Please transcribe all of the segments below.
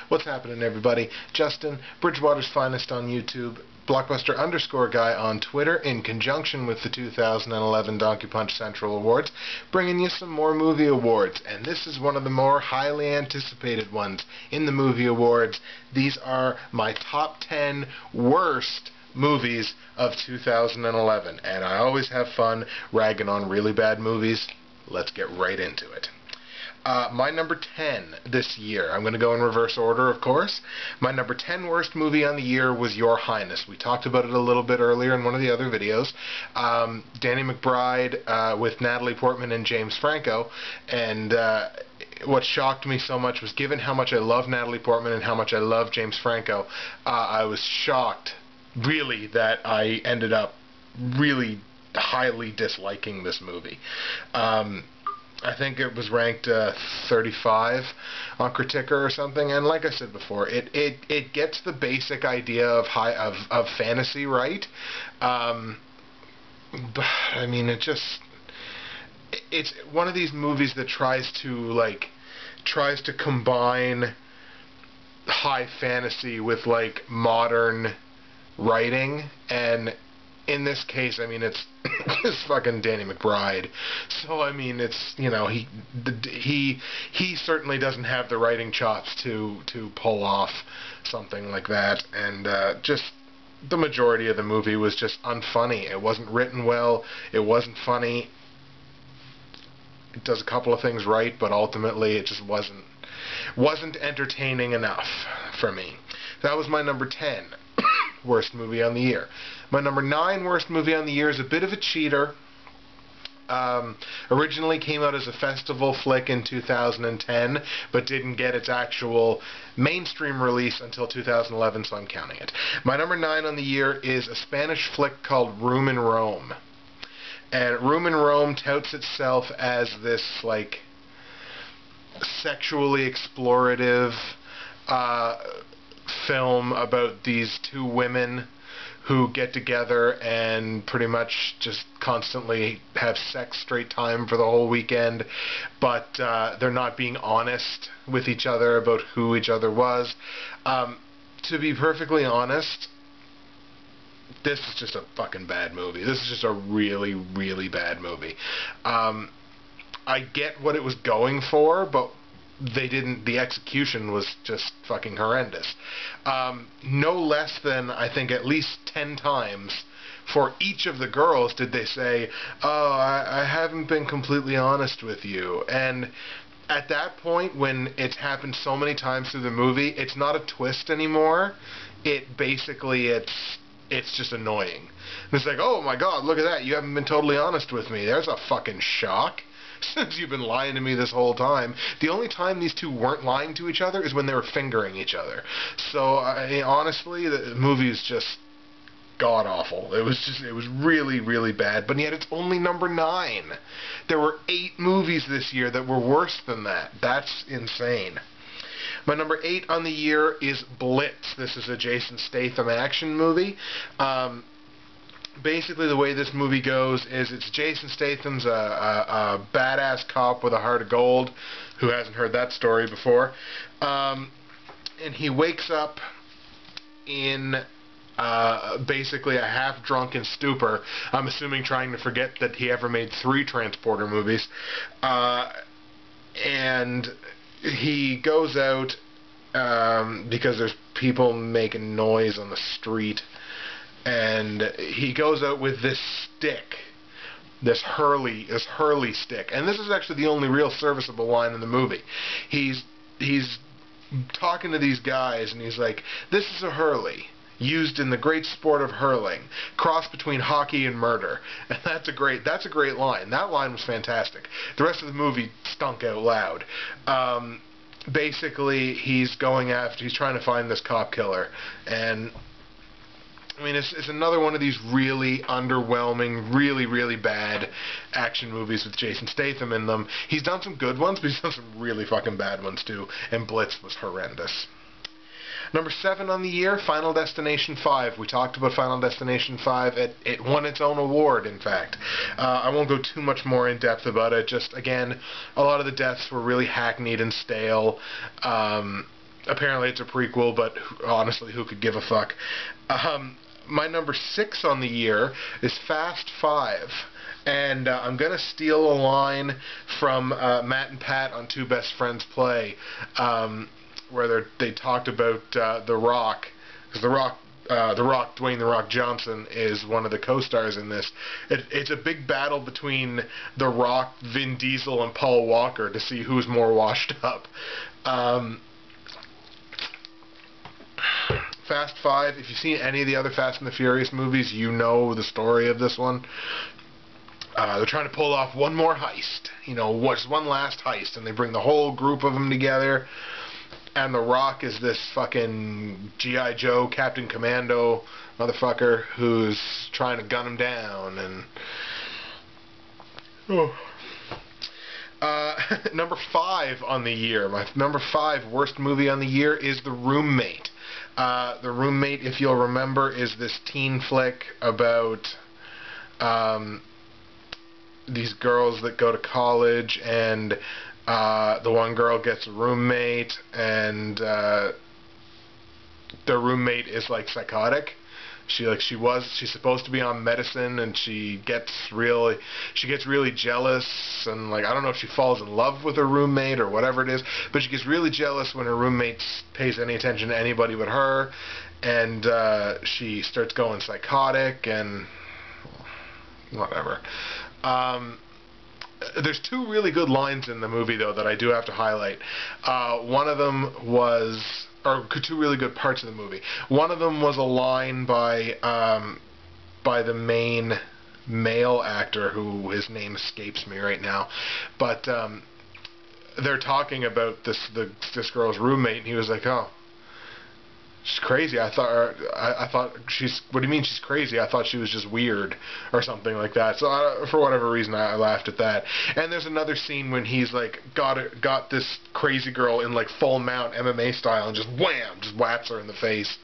What's happening, everybody? Justin, Bridgewater's Finest on YouTube, Blockbuster_guy on Twitter, in conjunction with the 2011 Donkey Punch Central Awards, bringing you some more movie awards. And this is one of the more highly anticipated ones in the movie awards. These are my top 10 worst movies of 2011. And I always have fun ragging on really bad movies. Let's get right into it. My number 10 this year, I'm going to go in reverse order, of course. My number 10 worst movie on the year was Your Highness. We talked about it a little bit earlier in one of the other videos. Danny McBride with Natalie Portman and James Franco. And what shocked me so much was, given how much I love Natalie Portman and how much I love James Franco, I was shocked, really, that I ended up really highly disliking this movie. I think it was ranked 35 on Criticker or something, and like I said before, it gets the basic idea of fantasy right. But I mean, it's one of these movies that tries to combine high fantasy with like modern writing, and in this case, I mean, it's fucking Danny McBride. So I mean, it's, you know, he certainly doesn't have the writing chops to pull off something like that, and just the majority of the movie was just unfunny. It wasn't written well. It wasn't funny. It does a couple of things right, but ultimately it just wasn't entertaining enough for me. That was my number 10 worst movie on the year. My number 9 worst movie on the year is a bit of a cheater. Originally came out as a festival flick in 2010, but didn't get its actual mainstream release until 2011, so I'm counting it. My number 9 on the year is a Spanish flick called Room in Rome. And Room in Rome touts itself as this, like, sexually explorative film about these two women who get together and pretty much just constantly have sex straight time for the whole weekend, but they're not being honest with each other about who each other was. To be perfectly honest, this is just a fucking bad movie. This is just a really, really bad movie. I get what it was going for, but the execution was just fucking horrendous. No less than, I think, at least 10 times for each of the girls did they say, "Oh, I haven't been completely honest with you." And at that point, when it's happened so many times through the movie, it's not a twist anymore. It's just annoying. It's like, "Oh my god, look at that, you haven't been totally honest with me. There's a fucking shock. Since you've been lying to me this whole time." The only time these two weren't lying to each other is when they were fingering each other. So, honestly, the movie is just god-awful. It was really, really bad, but yet it's only number 9. There were 8 movies this year that were worse than that. That's insane. My number 8 on the year is Blitz. This is a Jason Statham action movie. Basically, the way this movie goes is it's Jason Statham's a badass cop with a heart of gold. Who hasn't heard that story before? And he wakes up in basically a half-drunken stupor. I'm assuming trying to forget that he ever made 3 Transporter movies. And he goes out because there's people making noise on the street. And he goes out with this stick, this Hurley stick, and this is actually the only real serviceable line in the movie. He's talking to these guys, and he's like, "This is a Hurley, used in the great sport of hurling, cross between hockey and murder." And that's a great line. That line was fantastic. The rest of the movie stunk out loud. Basically, he's trying to find this cop killer, and I mean, it's another one of these really underwhelming, really, really bad action movies with Jason Statham in them. He's done some good ones, but he's done some really fucking bad ones too, and Blitz was horrendous. Number 7 on the year, Final Destination 5. We talked about Final Destination 5. It won its own award, in fact. I won't go too much more in depth about it. Just, again, a lot of the deaths were really hackneyed and stale. Apparently it's a prequel, but honestly, who could give a fuck? My number 6 on the year is Fast 5. And I'm going to steal a line from Matt and Pat on Two Best Friends Play, where they talked about The Rock. Because The Rock, Dwayne "The Rock" Johnson, is one of the co-stars in this. It's a big battle between The Rock, Vin Diesel, and Paul Walker to see who's more washed up. Fast 5, if you've seen any of the other Fast and the Furious movies, you know the story of this one. They're trying to pull off one more heist, what's one last heist, and they bring the whole group of them together, and The Rock is this fucking G.I. Joe, Captain Commando motherfucker who's trying to gun him down, and... number 5 on the year, my number 5 worst movie on the year is The Roommate. The Roommate, if you'll remember, is this teen flick about... these girls that go to college, and the one girl gets a roommate, and their roommate is like psychotic. She's supposed to be on medicine, and she gets really jealous, and like, I don't know if she falls in love with her roommate or whatever it is, but she gets really jealous when her roommate pays any attention to anybody but her, and she starts going psychotic and whatever. There's 2 really good lines in the movie, though, that I do have to highlight. One of them was, or 2 really good parts of the movie. One of them was a line by the main male actor, who his name escapes me right now, but they're talking about this girl's roommate, and he was like, "Oh, she's crazy. I thought she's... What do you mean she's crazy? I thought she was just weird," or something like that. So for whatever reason, I laughed at that. And there's another scene when he's like got this crazy girl in like full mount MMA style, and just wham, just whaps her in the face.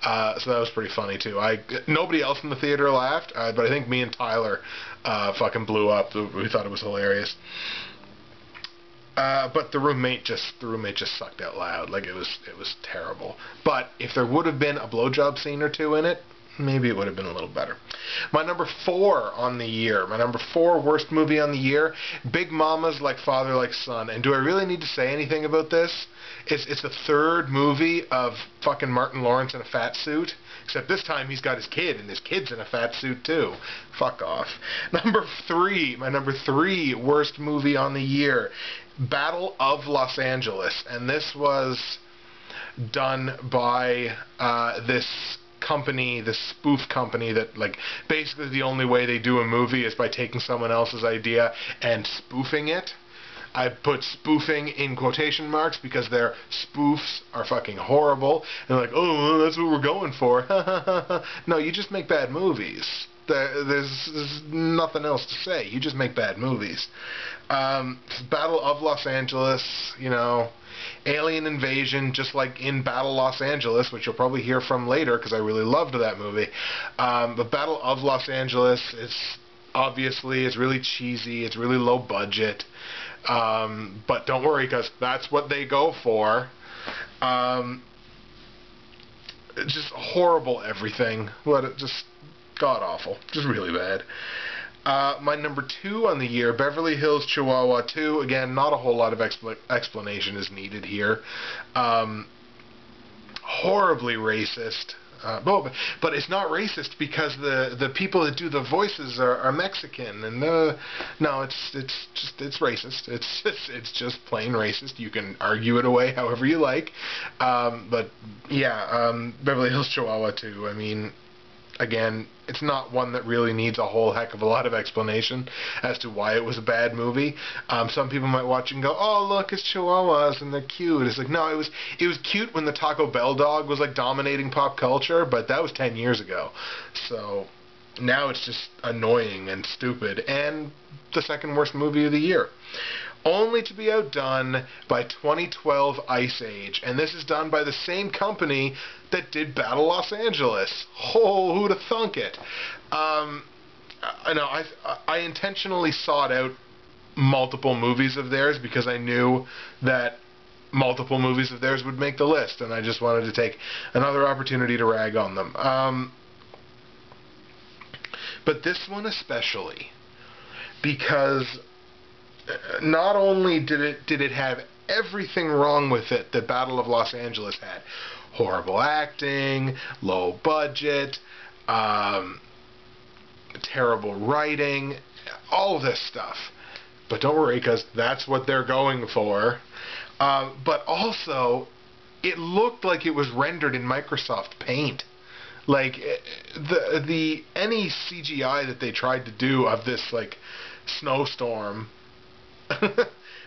So that was pretty funny too. Nobody else in the theater laughed, but I think me and Tyler fucking blew up. We thought it was hilarious. But the roommate just sucked out loud. Like, it was terrible. But if there would have been a blowjob scene or 2 in it, maybe it would have been a little better. My number 4 on the year, my number 4 worst movie on the year, Big Mama's Like Father Like Son. And do I really need to say anything about this? It's the 3rd movie of fucking Martin Lawrence in a fat suit. Except this time he's got his kid, and his kid's in a fat suit too. Fuck off. Number 3, my number 3 worst movie on the year, Battle of Los Angeles. And this was done by this company, this spoof company that, like, basically the only way they do a movie is by taking someone else's idea and spoofing it. I put spoofing in quotation marks because their spoofs are fucking horrible. And like, oh, that's what we're going for. No, you just make bad movies. There's nothing else to say. You just make bad movies. Battle of Los Angeles, alien invasion, just like in Battle Los Angeles, which you'll probably hear from later because I really loved that movie. But Battle of Los Angeles, it's really cheesy. It's really low budget. But don't worry, because that's what they go for. Just horrible everything. Just god-awful. Just really bad. My number 2 on the year, Beverly Hills Chihuahua 2. Again, not a whole lot of explanation is needed here. Horribly racist. But it's not racist because the people that do the voices are Mexican, and no, it's racist. It's just plain racist. You can argue it away however you like, but yeah, Beverly Hills Chihuahua 2. I mean, again, it's not one that really needs a whole heck of a lot of explanation as to why it was a bad movie. Some people might watch it and go, "Oh, look, it's Chihuahuas and they're cute." It's like, no, it was cute when the Taco Bell dog was like dominating pop culture, but that was 10 years ago. So now it's just annoying and stupid, and the 2nd worst movie of the year. Only to be outdone by 2012 Ice Age, and this is done by the same company that did Battle Los Angeles. Oh, who'd have thunk it? I intentionally sought out multiple movies of theirs because I knew that multiple movies of theirs would make the list, and I just wanted to take another opportunity to rag on them. But this one especially, because not only did it have everything wrong with it that Battle of Los Angeles had. Horrible acting, low budget, terrible writing, all this stuff. But don't worry, because that's what they're going for. But also, it looked like it was rendered in Microsoft Paint. Like, any CGI that they tried to do of this, like, snowstorm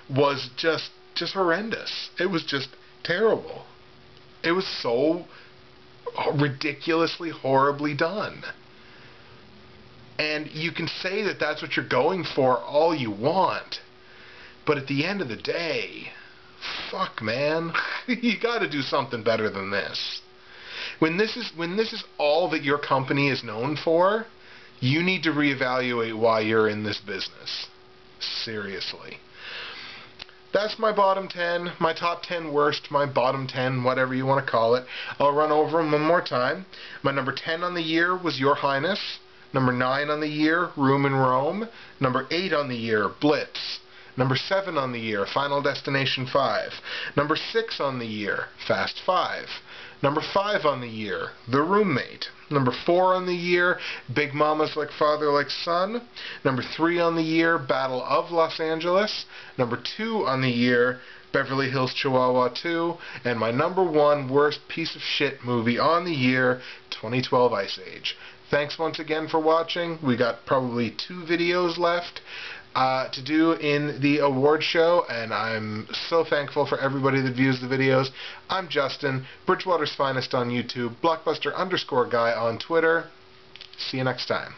was just horrendous. It was just terrible. It was so ridiculously, horribly done. And you can say that that's what you're going for all you want, but at the end of the day, fuck, man, you got to do something better than this. When this is all that your company is known for, you need to reevaluate why you're in this business. Seriously. That's my bottom 10, my top 10 worst, my bottom 10, whatever you want to call it. I'll run over them one more time. My number 10 on the year was Your Highness. Number 9 on the year, Room in Rome. Number 8 on the year, Blitz. Number 7 on the year, Final Destination 5. Number 6 on the year, Fast 5. Number 5 on the year, The Roommate. Number 4 on the year, Big Mamas Like Father Like Son. Number 3 on the year, Battle of Los Angeles. Number 2 on the year, Beverly Hills Chihuahua 2. And my number 1 worst piece of shit movie on the year, 2012 Ice Age. Thanks once again for watching. We got probably 2 videos left to do in the award show, and I'm so thankful for everybody that views the videos. I'm Justin, Bridgewater's Finest on YouTube, Blockbuster_guy on Twitter. See you next time.